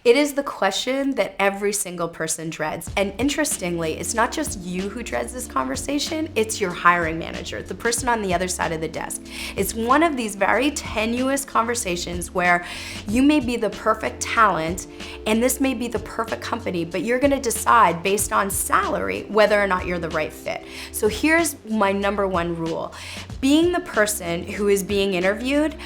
It is the question that every single person dreads. And interestingly, it's not just you who dreads this conversation, it's your hiring manager, the person on the other side of the desk. It's one of these very tenuous conversations where you may be the perfect talent and this may be the perfect company, but you're gonna decide based on salary whether or not you're the right fit. So here's my number one rule. Being the person who is being interviewed,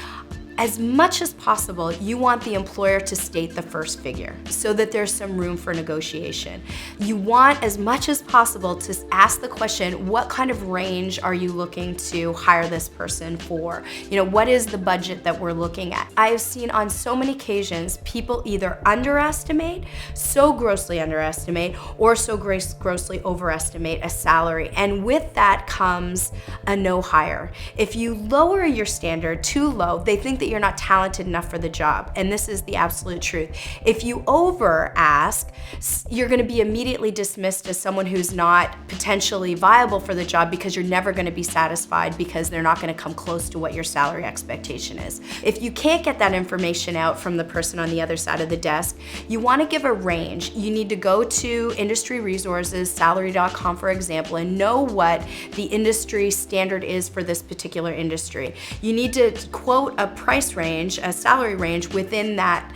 as much as possible, you want the employer to state the first figure so that there's some room for negotiation. You want as much as possible to ask the question, what kind of range are you looking to hire this person for? What is the budget that we're looking at? I've seen on so many occasions, people either underestimate, so grossly underestimate, or so grossly overestimate a salary. And with that comes a no hire. If you lower your standard too low, they think that you're not talented enough for the job. And this is the absolute truth. If you over ask, you're gonna be immediately dismissed as someone who's not potentially viable for the job because you're never gonna be satisfied because they're not gonna come close to what your salary expectation is. If you can't get that information out from the person on the other side of the desk, you wanna give a range. You need to go to industry resources, salary.com for example, and know what the industry standard is for this particular industry. You need to quote a price range, a salary range within that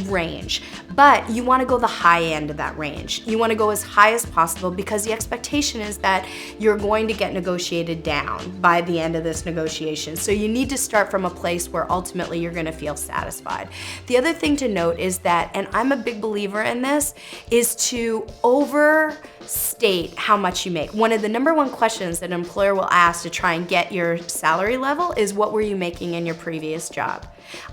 range. But you want to go the high end of that range. You want to go as high as possible because the expectation is that you're going to get negotiated down by the end of this negotiation. So you need to start from a place where ultimately you're going to feel satisfied. The other thing to note is that, and I'm a big believer in this, is to overstate how much you make. One of the number one questions that an employer will ask to try and get your salary level is, what were you making in your previous job?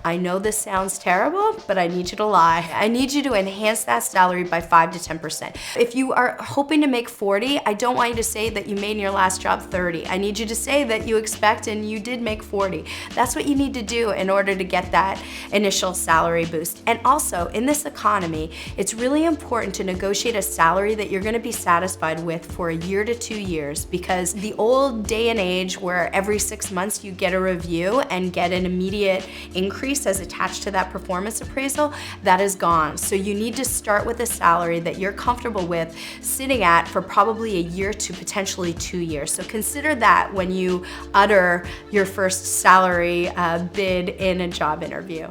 I know this sounds terrible, but I need you to lie. I need you to enhance that salary by 5 to 10%. If you are hoping to make 40, I don't want you to say that you made in your last job 30. I need you to say that you expect and you did make 40. That's what you need to do in order to get that initial salary boost. And also, in this economy, it's really important to negotiate a salary that you're gonna be satisfied with for a year to 2 years, because the old day and age where every 6 months you get a review and get an immediate increase as attached to that performance appraisal, that is gone. So you need to start with a salary that you're comfortable with sitting at for probably a year to potentially 2 years. So consider that when you utter your first salary bid in a job interview.